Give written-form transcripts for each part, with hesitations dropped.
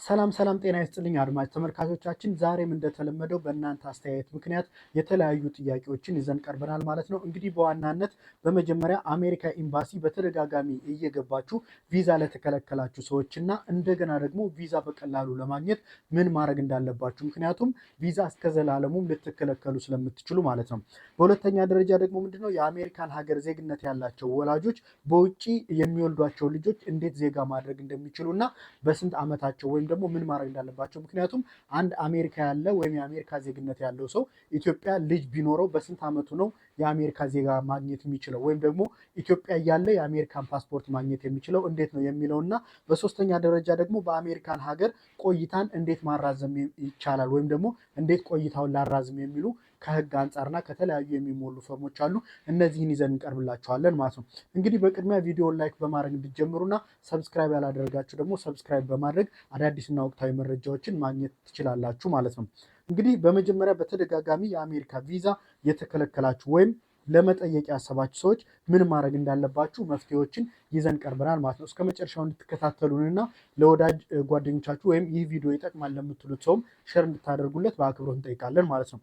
ሰላም ጤና ይስጥልኝ አድማጭ ተመልካቾቻችን፣ ዛሬም እንደተለመደው በእናንተ አስተያየት ምክንያት የተለያዩ ጥያቄዎችን ይዘን ቀርበናል ማለት ነው። እንግዲህ በዋናነት በመጀመሪያ አሜሪካ ኤምባሲ በተደጋጋሚ እየገባችሁ ቪዛ ለተከለከላችሁ ሰዎች እና እንደገና ደግሞ ቪዛ በቀላሉ ለማግኘት ምን ማድረግ እንዳለባችሁ፣ ምክንያቱም ቪዛ እስከዘላለሙም ልትከለከሉ ስለምትችሉ ማለት ነው። በሁለተኛ ደረጃ ደግሞ ምንድነው የአሜሪካን ሀገር ዜግነት ያላቸው ወላጆች በውጭ የሚወልዷቸው ልጆች እንዴት ዜጋ ማድረግ እንደሚችሉ እና በስንት ዓመታቸው ወይም ደግሞ ምን ማድረግ እንዳለባቸው። ምክንያቱም አንድ አሜሪካ ያለ ወይም የአሜሪካ ዜግነት ያለው ሰው ኢትዮጵያ ልጅ ቢኖረው በስንት ዓመቱ ነው የአሜሪካ ዜጋ ማግኘት የሚችለው ወይም ደግሞ ኢትዮጵያ ያለ የአሜሪካን ፓስፖርት ማግኘት የሚችለው እንዴት ነው የሚለውና በሶስተኛ ደረጃ ደግሞ በአሜሪካን ሀገር ቆይታን እንዴት ማራዘም ይቻላል ወይም ደግሞ እንዴት ቆይታውን ላራዝም የሚሉ ከህግ አንጻርና ከተለያዩ የሚሞሉ ፎርሞች አሉ። እነዚህን ይዘን እንቀርብላችኋለን ማለት ነው። እንግዲህ በቅድሚያ ቪዲዮን ላይክ በማድረግ እንድትጀምሩና ሰብስክራይብ ያላደረጋችሁ ደግሞ ሰብስክራይብ በማድረግ አዳዲስና ወቅታዊ መረጃዎችን ማግኘት ትችላላችሁ ማለት ነው። እንግዲህ በመጀመሪያ በተደጋጋሚ የአሜሪካ ቪዛ የተከለከላችሁ ወይም ለመጠየቅ ያሰባችሁ ሰዎች ምን ማድረግ እንዳለባችሁ መፍትሄዎችን ይዘን ቀርበናል ማለት ነው። እስከ መጨረሻው እንድትከታተሉንና ለወዳጅ ጓደኞቻችሁ ወይም ይህ ቪዲዮ ይጠቅማል ለምትሉት ሰውም ሼር እንድታደርጉለት በአክብሮት እንጠይቃለን ማለት ነው።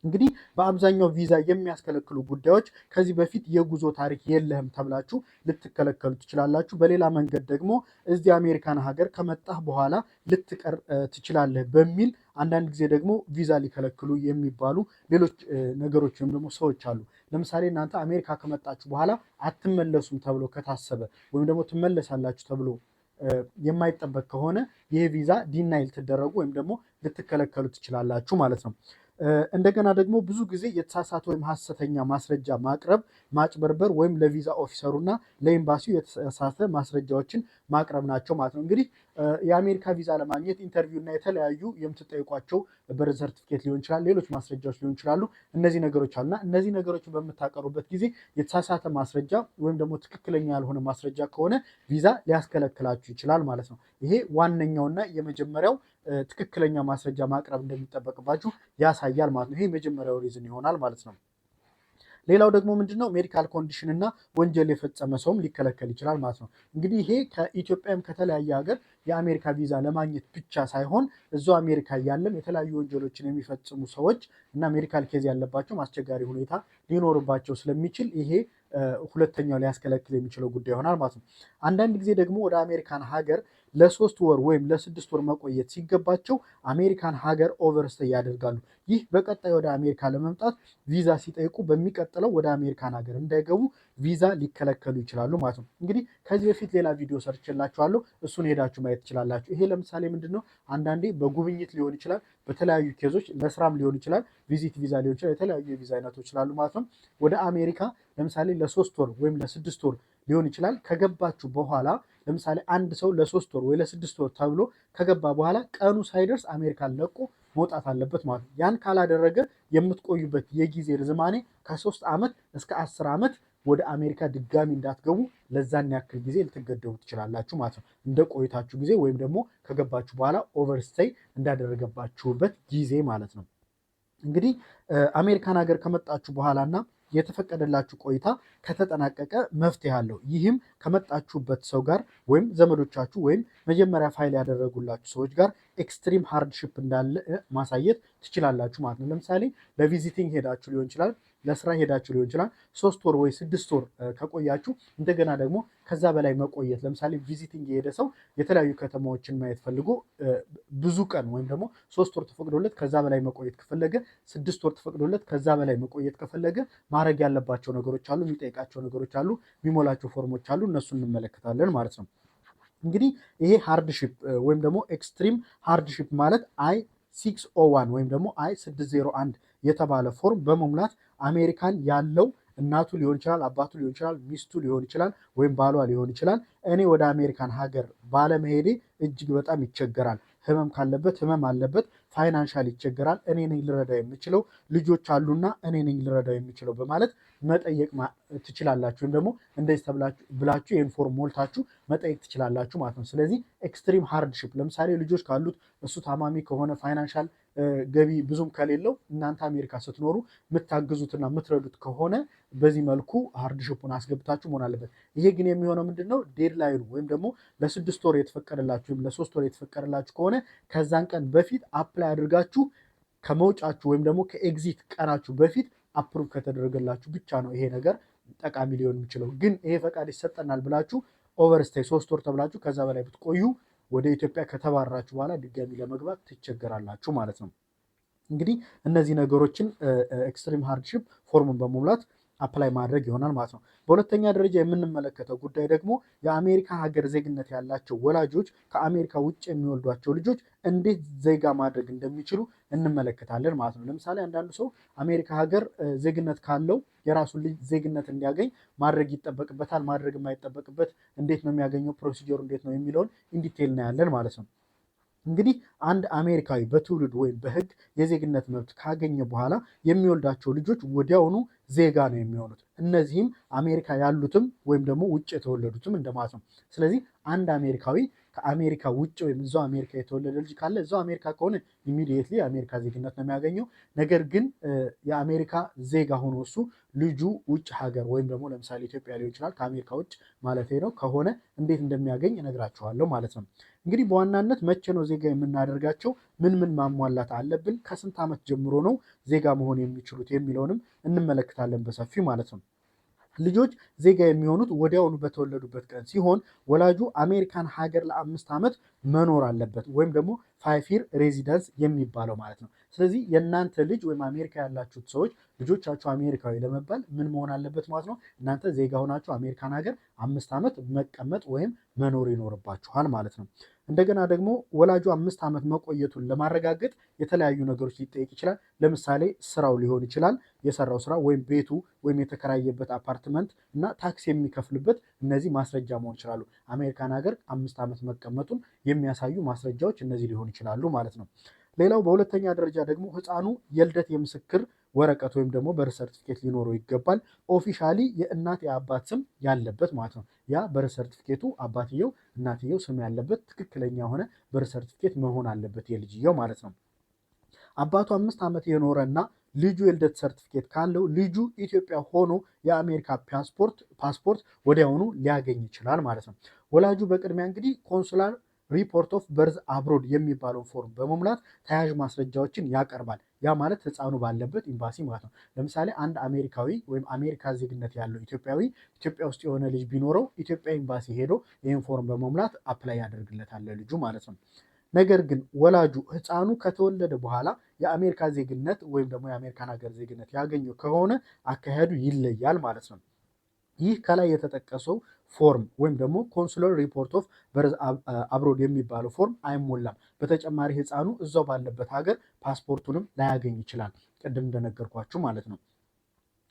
እንግዲህ በአብዛኛው ቪዛ የሚያስከለክሉ ጉዳዮች ከዚህ በፊት የጉዞ ታሪክ የለህም ተብላችሁ ልትከለከሉ ትችላላችሁ። በሌላ መንገድ ደግሞ እዚህ አሜሪካን ሀገር ከመጣህ በኋላ ልትቀር ትችላለህ በሚል አንዳንድ ጊዜ ደግሞ ቪዛ ሊከለክሉ የሚባሉ ሌሎች ነገሮች ወይም ደግሞ ሰዎች አሉ። ለምሳሌ እናንተ አሜሪካ ከመጣችሁ በኋላ አትመለሱም ተብሎ ከታሰበ ወይም ደግሞ ትመለሳላችሁ ተብሎ የማይጠበቅ ከሆነ ይህ ቪዛ ዲናይል ትደረጉ ወይም ደግሞ ልትከለከሉ ትችላላችሁ ማለት ነው። እንደገና ደግሞ ብዙ ጊዜ የተሳሳተ ወይም ሐሰተኛ ማስረጃ ማቅረብ፣ ማጭበርበር ወይም ለቪዛ ኦፊሰሩና ለኤምባሲው የተሳሳተ ማስረጃዎችን ማቅረብ ናቸው ማለት ነው። እንግዲህ የአሜሪካ ቪዛ ለማግኘት ኢንተርቪው እና የተለያዩ የምትጠይቋቸው በርዝ ሰርቲፊኬት ሊሆን ይችላል፣ ሌሎች ማስረጃዎች ሊሆን ይችላሉ። እነዚህ ነገሮች አሉና እነዚህ ነገሮችን በምታቀርቡበት ጊዜ የተሳሳተ ማስረጃ ወይም ደግሞ ትክክለኛ ያልሆነ ማስረጃ ከሆነ ቪዛ ሊያስከለክላችሁ ይችላል ማለት ነው። ይሄ ዋነኛውና የመጀመሪያው ትክክለኛ ማስረጃ ማቅረብ እንደሚጠበቅባችሁ ያሳያል ማለት ነው። ይሄ የመጀመሪያው ሪዝን ይሆናል ማለት ነው። ሌላው ደግሞ ምንድነው ሜዲካል ኮንዲሽን እና ወንጀል የፈጸመ ሰውም ሊከለከል ይችላል ማለት ነው። እንግዲህ ይሄ ከኢትዮጵያም ከተለያየ ሀገር የአሜሪካ ቪዛ ለማግኘት ብቻ ሳይሆን እዛው አሜሪካ ያለን የተለያዩ ወንጀሎችን የሚፈጽሙ ሰዎች እና ሜዲካል ኬዝ ያለባቸው አስቸጋሪ ሁኔታ ሊኖርባቸው ስለሚችል ይሄ ሁለተኛው ሊያስከለክል የሚችለው ጉዳይ ይሆናል ማለት ነው። አንዳንድ ጊዜ ደግሞ ወደ አሜሪካን ሀገር ለ3 ወር ወይም ለ6 ወር መቆየት ሲገባቸው አሜሪካን ሀገር ኦቨርስቴይ ያደርጋሉ። ይህ በቀጣይ ወደ አሜሪካ ለመምጣት ቪዛ ሲጠይቁ በሚቀጥለው ወደ አሜሪካን ሀገር እንዳይገቡ ቪዛ ሊከለከሉ ይችላሉ ማለት ነው። እንግዲህ ከዚህ በፊት ሌላ ቪዲዮ ሰርችላችኋለሁ፣ እሱን ሄዳችሁ ማየት ትችላላችሁ። ይሄ ለምሳሌ ምንድነው አንዳንዴ በጉብኝት ሊሆን ይችላል፣ በተለያዩ ኬዞች ለስራም ሊሆን ይችላል፣ ቪዚት ቪዛ ሊሆን ይችላል፣ የተለያዩ የቪዛ አይነቶች ስላሉ ማለት ነው። ወደ አሜሪካ ለምሳሌ ለ3 ወር ወይም ለ6 ወር ሊሆን ይችላል። ከገባችሁ በኋላ ለምሳሌ አንድ ሰው ለ3 ወር ወይ ለ6 ወር ተብሎ ከገባ በኋላ ቀኑ ሳይደርስ አሜሪካን ለቆ መውጣት አለበት ማለት ነው። ያን ካላደረገ የምትቆዩበት የጊዜ ርዝማኔ ከ3 ዓመት እስከ 10 ዓመት ወደ አሜሪካ ድጋሚ እንዳትገቡ ለዛን ያክል ጊዜ ልትገደቡ ትችላላችሁ ማለት ነው። እንደ ቆይታችሁ ጊዜ ወይም ደግሞ ከገባችሁ በኋላ ኦቨርስቴይ እንዳደረገባችሁበት ጊዜ ማለት ነው። እንግዲህ አሜሪካን ሀገር ከመጣችሁ በኋላና የተፈቀደላችሁ ቆይታ ከተጠናቀቀ መፍትሄ አለው። ይህም ከመጣችሁበት ሰው ጋር ወይም ዘመዶቻችሁ ወይም መጀመሪያ ፋይል ያደረጉላችሁ ሰዎች ጋር ኤክስትሪም ሃርድሺፕ እንዳለ ማሳየት ትችላላችሁ ማለት ነው። ለምሳሌ ለቪዚቲንግ ሄዳችሁ ሊሆን ይችላል፣ ለስራ ሄዳችሁ ሊሆን ይችላል። 3 ወር ወይ 6 ወር ከቆያችሁ እንደገና ደግሞ ከዛ በላይ መቆየት፣ ለምሳሌ ቪዚቲንግ የሄደ ሰው የተለያዩ ከተማዎችን ማየት ፈልጎ ብዙ ቀን ወይም ደግሞ 3 ወር ተፈቅዶለት ከዛ በላይ መቆየት ከፈለገ፣ 6 ወር ተፈቅዶለት ከዛ በላይ መቆየት ከፈለገ ማድረግ ያለባቸው ነገሮች አሉ፣ የሚጠይቃቸው ነገሮች አሉ፣ የሚሞላቸው ፎርሞች አሉ። እነሱን እንመለከታለን ማለት ነው። እንግዲህ ይሄ ሃርድሺፕ ወይም ደግሞ ኤክስትሪም ሃርድሺፕ ማለት I-601 ወይም ደግሞ I-601 የተባለ ፎርም በመሙላት አሜሪካን ያለው እናቱ ሊሆን ይችላል፣ አባቱ ሊሆን ይችላል፣ ሚስቱ ሊሆን ይችላል፣ ወይም ባሏ ሊሆን ይችላል። እኔ ወደ አሜሪካን ሀገር ባለመሄዴ እጅግ በጣም ይቸገራል፣ ህመም ካለበት ህመም አለበት፣ ፋይናንሻል ይቸገራል፣ እኔ ነኝ ልረዳው የምችለው፣ ልጆች አሉና እኔ ነኝ ልረዳው የምችለው በማለት መጠየቅ ትችላላችሁ። ወይም ደግሞ እንደዚህ ብላችሁ ይህን ፎርም ሞልታችሁ መጠየቅ ትችላላችሁ ማለት ነው። ስለዚህ ኤክስትሪም ሃርድሺፕ ለምሳሌ ልጆች ካሉት እሱ ታማሚ ከሆነ ፋይናንሻል ገቢ ብዙም ከሌለው እናንተ አሜሪካ ስትኖሩ የምታግዙትና የምትረዱት ከሆነ በዚህ መልኩ ሃርድሺፑን አስገብታችሁ መሆን አለበት። ይሄ ግን የሚሆነው ምንድነው ዴድላይኑ ወይም ደግሞ ለ6 ወር የተፈቀደላችሁ ወይም ለ3 ወር የተፈቀደላችሁ ከሆነ ከዛን ቀን በፊት አፕላይ አድርጋችሁ ከመውጫችሁ ወይም ደግሞ ከኤግዚት ቀናችሁ በፊት አፕሩቭ ከተደረገላችሁ ብቻ ነው ይሄ ነገር ጠቃሚ ሊሆን የሚችለው። ግን ይሄ ፈቃድ ይሰጠናል ብላችሁ ኦቨርስቴይ 3 ወር ተብላችሁ ከዛ በላይ ብትቆዩ ወደ ኢትዮጵያ ከተባረራችሁ በኋላ ድጋሚ ለመግባት ትቸገራላችሁ ማለት ነው። እንግዲህ እነዚህ ነገሮችን ኤክስትሪም ሃርድሺፕ ፎርሙን በመሙላት አፕላይ ማድረግ ይሆናል ማለት ነው። በሁለተኛ ደረጃ የምንመለከተው ጉዳይ ደግሞ የአሜሪካ ሀገር ዜግነት ያላቸው ወላጆች ከአሜሪካ ውጭ የሚወልዷቸው ልጆች እንዴት ዜጋ ማድረግ እንደሚችሉ እንመለከታለን ማለት ነው። ለምሳሌ አንዳንዱ ሰው አሜሪካ ሀገር ዜግነት ካለው የራሱን ልጅ ዜግነት እንዲያገኝ ማድረግ ይጠበቅበታል። ማድረግ የማይጠበቅበት እንዴት ነው የሚያገኘው፣ ፕሮሲጀሩ እንዴት ነው የሚለውን ኢንዲቴል እናያለን ማለት ነው። እንግዲህ አንድ አሜሪካዊ በትውልድ ወይም በሕግ የዜግነት መብት ካገኘ በኋላ የሚወልዳቸው ልጆች ወዲያውኑ ዜጋ ነው የሚሆኑት። እነዚህም አሜሪካ ያሉትም ወይም ደግሞ ውጭ የተወለዱትም እንደማለት ነው። ስለዚህ አንድ አሜሪካዊ ከአሜሪካ ውጭ ወይም እዛው አሜሪካ የተወለደ ልጅ ካለ እዛው አሜሪካ ከሆነ ኢሚዲየትሊ የአሜሪካ ዜግነት ነው የሚያገኘው። ነገር ግን የአሜሪካ ዜጋ ሆኖ እሱ ልጁ ውጭ ሀገር ወይም ደግሞ ለምሳሌ ኢትዮጵያ ሊሆን ይችላል ከአሜሪካ ውጭ ማለት ነው ከሆነ እንዴት እንደሚያገኝ እነግራችኋለሁ ማለት ነው። እንግዲህ በዋናነት መቼ ነው ዜጋ የምናደርጋቸው፣ ምን ማሟላት አለብን፣ ከስንት ዓመት ጀምሮ ነው ዜጋ መሆን የሚችሉት የሚለውንም እንመለከታለን በሰፊው ማለት ነው። ልጆች ዜጋ የሚሆኑት ወዲያውኑ በተወለዱበት ቀን ሲሆን ወላጁ አሜሪካን ሀገር ለ5 ዓመት መኖር አለበት ወይም ደግሞ 5 year ሬዚደንስ የሚባለው ማለት ነው። ስለዚህ የእናንተ ልጅ ወይም አሜሪካ ያላችሁት ሰዎች ልጆቻችሁ አሜሪካዊ ለመባል ምን መሆን አለበት ማለት ነው? እናንተ ዜጋ ሆናችሁ አሜሪካን ሀገር 5 ዓመት መቀመጥ ወይም መኖር ይኖርባችኋል ማለት ነው። እንደገና ደግሞ ወላጁ 5 ዓመት መቆየቱን ለማረጋገጥ የተለያዩ ነገሮች ሊጠየቅ ይችላል። ለምሳሌ ስራው ሊሆን ይችላል፣ የሰራው ስራ ወይም ቤቱ ወይም የተከራየበት አፓርትመንት እና ታክስ የሚከፍልበት፣ እነዚህ ማስረጃ መሆን ይችላሉ። አሜሪካን ሀገር 5 ዓመት መቀመጡን የሚያሳዩ ማስረጃዎች እነዚህ ሊሆኑ ይችላሉ ማለት ነው። ሌላው በሁለተኛ ደረጃ ደግሞ ህፃኑ የልደት የምስክር ወረቀት ወይም ደግሞ በርዝ ሰርቲፊኬት ሊኖረው ይገባል። ኦፊሻሊ የእናት የአባት ስም ያለበት ማለት ነው። ያ በርዝ ሰርቲፊኬቱ አባትየው እናትየው ስም ያለበት ትክክለኛ የሆነ በርዝ ሰርቲፊኬት መሆን አለበት የልጅየው ማለት ነው። አባቱ 5 ዓመት የኖረና ልጁ የልደት ሰርቲፊኬት ካለው ልጁ ኢትዮጵያ ሆኖ የአሜሪካ ፓስፖርት ወዲያውኑ ሊያገኝ ይችላል ማለት ነው። ወላጁ በቅድሚያ እንግዲህ ኮንሱላር ሪፖርት ኦፍ በርዝ አብሮድ የሚባለውን ፎርም በመሙላት ተያያዥ ማስረጃዎችን ያቀርባል። ያ ማለት ህፃኑ ባለበት ኤምባሲ ማለት ነው። ለምሳሌ አንድ አሜሪካዊ ወይም አሜሪካ ዜግነት ያለው ኢትዮጵያዊ ኢትዮጵያ ውስጥ የሆነ ልጅ ቢኖረው ኢትዮጵያ ኤምባሲ ሄዶ ይህን ፎርም በመሙላት አፕላይ ያደርግለታል ልጁ ማለት ነው። ነገር ግን ወላጁ ህፃኑ ከተወለደ በኋላ የአሜሪካ ዜግነት ወይም ደግሞ የአሜሪካን ሀገር ዜግነት ያገኘው ከሆነ አካሄዱ ይለያል ማለት ነው። ይህ ከላይ የተጠቀሰው ፎርም ወይም ደግሞ ኮንሱለር ሪፖርት ኦፍ በርዝ አብሮድ የሚባለው ፎርም አይሞላም። በተጨማሪ ህፃኑ እዛው ባለበት ሀገር ፓስፖርቱንም ላያገኝ ይችላል፣ ቅድም እንደነገርኳችሁ ማለት ነው።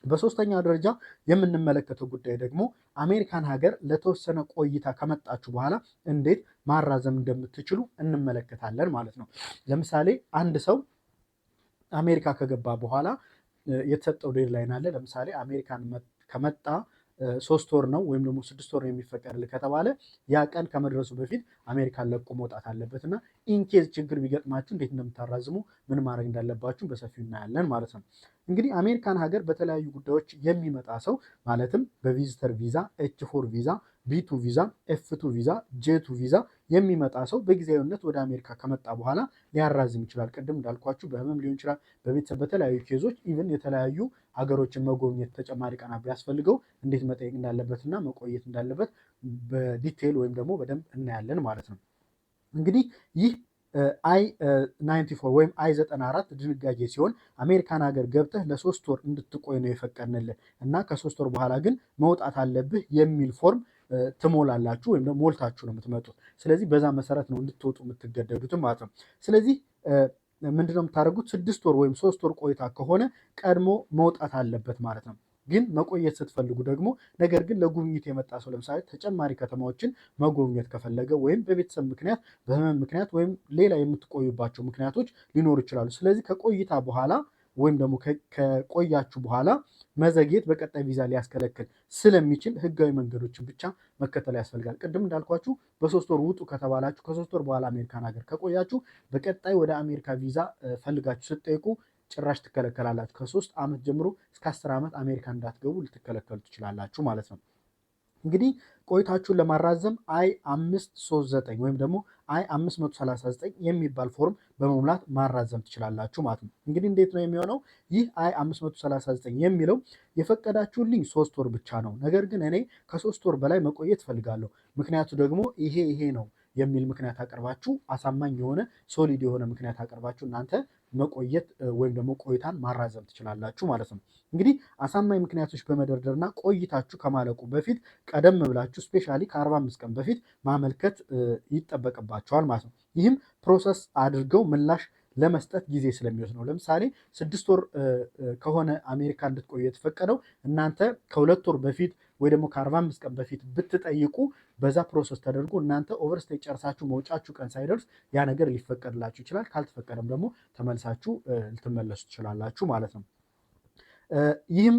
በሶስተኛ ደረጃ የምንመለከተው ጉዳይ ደግሞ አሜሪካን ሀገር ለተወሰነ ቆይታ ከመጣችሁ በኋላ እንዴት ማራዘም እንደምትችሉ እንመለከታለን ማለት ነው። ለምሳሌ አንድ ሰው አሜሪካ ከገባ በኋላ የተሰጠው ዴድላይን አለ። ለምሳሌ አሜሪካን ከመጣ 3 ወር ነው ወይም ደግሞ 6 ወር የሚፈቀድልህ ከተባለ ያ ቀን ከመድረሱ በፊት አሜሪካን ለቆ መውጣት አለበት እና ኢንኬዝ ችግር ቢገጥማችሁ እንዴት እንደምታራዝሙ ምን ማድረግ እንዳለባችሁ በሰፊው እናያለን ማለት ነው። እንግዲህ አሜሪካን ሀገር በተለያዩ ጉዳዮች የሚመጣ ሰው ማለትም በቪዚተር ቪዛ፣ ኤች4 ቪዛ፣ ቢ2 ቪዛ፣ ኤፍ2 ቪዛ፣ ጄ2 ቪዛ የሚመጣ ሰው በጊዜያዊነት ወደ አሜሪካ ከመጣ በኋላ ሊያራዝም ይችላል። ቅድም እንዳልኳችሁ በህመም ሊሆን ይችላል፣ በቤተሰብ በተለያዩ ኬዞች ኢቭን የተለያዩ ሀገሮችን መጎብኘት ተጨማሪ ቀናት ቢያስፈልገው እንዴት መጠየቅ እንዳለበትና መቆየት እንዳለበት በዲቴይል ወይም ደግሞ በደንብ እናያለን ማለት ነው። እንግዲህ ይህ I-94 ወይም I-94 ድንጋጌ ሲሆን አሜሪካን ሀገር ገብተህ ለ3 ወር እንድትቆይ ነው የፈቀድንልህ እና ከ3 ወር በኋላ ግን መውጣት አለብህ የሚል ፎርም ትሞላላችሁ ወይም ደግሞ ሞልታችሁ ነው የምትመጡት። ስለዚህ በዛ መሰረት ነው እንድትወጡ የምትገደዱትም ማለት ነው። ስለዚህ ምንድነው የምታደርጉት? 6 ወር ወይም 3 ወር ቆይታ ከሆነ ቀድሞ መውጣት አለበት ማለት ነው። ግን መቆየት ስትፈልጉ ደግሞ ነገር ግን ለጉብኝት የመጣ ሰው ለምሳሌ ተጨማሪ ከተማዎችን መጎብኘት ከፈለገ ወይም በቤተሰብ ምክንያት በህመም ምክንያት ወይም ሌላ የምትቆዩባቸው ምክንያቶች ሊኖሩ ይችላሉ። ስለዚህ ከቆይታ በኋላ ወይም ደግሞ ከቆያችሁ በኋላ መዘግየት በቀጣይ ቪዛ ሊያስከለክል ስለሚችል ህጋዊ መንገዶችን ብቻ መከተል ያስፈልጋል። ቅድም እንዳልኳችሁ በ3 ወር ውጡ ከተባላችሁ ከ3 ወር በኋላ አሜሪካን ሀገር ከቆያችሁ በቀጣይ ወደ አሜሪካ ቪዛ ፈልጋችሁ ስትጠይቁ ጭራሽ ትከለከላላችሁ። ከ3 ዓመት ጀምሮ እስከ 10 ዓመት አሜሪካ እንዳትገቡ ልትከለከሉ ትችላላችሁ ማለት ነው። እንግዲህ ቆይታችሁን ለማራዘም I-539 ወይም ደግሞ I-539 የሚባል ፎርም በመሙላት ማራዘም ትችላላችሁ ማለት ነው። እንግዲህ እንዴት ነው የሚሆነው? ይህ I-539 የሚለው የፈቀዳችሁልኝ 3 ወር ብቻ ነው፣ ነገር ግን እኔ ከ3 ወር በላይ መቆየት እፈልጋለሁ፣ ምክንያቱ ደግሞ ይሄ ነው የሚል ምክንያት አቅርባችሁ አሳማኝ የሆነ ሶሊድ የሆነ ምክንያት አቅርባችሁ እናንተ መቆየት ወይም ደግሞ ቆይታን ማራዘም ትችላላችሁ ማለት ነው። እንግዲህ አሳማኝ ምክንያቶች በመደርደርና ቆይታችሁ ከማለቁ በፊት ቀደም ብላችሁ ስፔሻሊ ከ45 ቀን በፊት ማመልከት ይጠበቅባቸዋል ማለት ነው። ይህም ፕሮሰስ አድርገው ምላሽ ለመስጠት ጊዜ ስለሚወስድ ነው። ለምሳሌ 6 ወር ከሆነ አሜሪካ እንድትቆዩ የተፈቀደው እናንተ ከ2 ወር በፊት ወይ ደግሞ ከ45 ቀን በፊት ብትጠይቁ በዛ ፕሮሰስ ተደርጎ እናንተ ኦቨርስቴይ ጨርሳችሁ መውጫችሁ ቀን ሳይደርስ ያ ነገር ሊፈቀድላችሁ ይችላል። ካልተፈቀደም ደግሞ ተመልሳችሁ ልትመለሱ ትችላላችሁ ማለት ነው። ይህም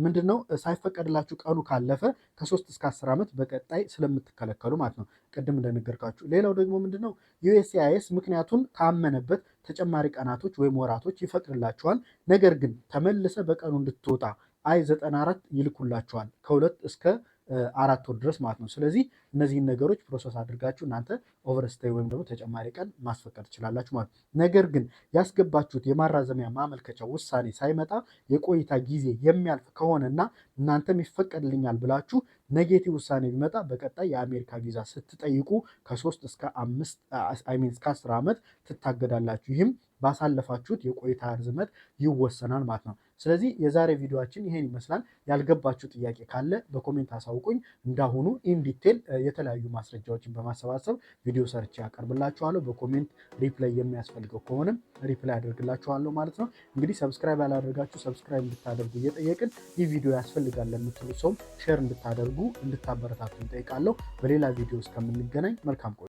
ምንድነው ሳይፈቀድላችሁ ቀኑ ካለፈ ከ3 እስከ 10 ዓመት በቀጣይ ስለምትከለከሉ ማለት ነው፣ ቅድም እንደነገርካችሁ። ሌላው ደግሞ ምንድነው USCIS ምክንያቱን ካመነበት ተጨማሪ ቀናቶች ወይም ወራቶች ይፈቅድላችኋል። ነገር ግን ተመልሰ በቀኑ እንድትወጣ I-94 ይልኩላችኋል ከ2 እስከ 4 ወር ድረስ ማለት ነው። ስለዚህ እነዚህን ነገሮች ፕሮሰስ አድርጋችሁ እናንተ ኦቨርስቴይ ወይም ደግሞ ተጨማሪ ቀን ማስፈቀድ ትችላላችሁ ማለት ነው። ነገር ግን ያስገባችሁት የማራዘሚያ ማመልከቻ ውሳኔ ሳይመጣ የቆይታ ጊዜ የሚያልፍ ከሆነና እናንተም ይፈቀድልኛል ብላችሁ ኔጌቲቭ ውሳኔ ቢመጣ በቀጣይ የአሜሪካ ቪዛ ስትጠይቁ ከ3 እስከ 10 ዓመት ትታገዳላችሁ። ይህም ባሳለፋችሁት የቆይታ ርዝመት ይወሰናል ማለት ነው። ስለዚህ የዛሬ ቪዲዮአችን ይሄን ይመስላል። ያልገባችሁ ጥያቄ ካለ በኮሜንት አሳውቁኝ። እንዳሁኑ ኢንዲቴል የተለያዩ ማስረጃዎችን በማሰባሰብ ቪዲዮ ሰርቼ ያቀርብላችኋለሁ። በኮሜንት ሪፕላይ የሚያስፈልገው ከሆነም ሪፕላይ አደርግላችኋለሁ ማለት ነው። እንግዲህ ሰብስክራይብ ያላደርጋችሁ ሰብስክራይብ እንድታደርጉ እየጠየቅን ይህ ቪዲዮ ያስፈልጋል ለምትሉ ሰውም ሼር እንድታደርጉ እንድታበረታቱ እንጠይቃለሁ። በሌላ ቪዲዮ እስከምንገናኝ መልካም ቆይታ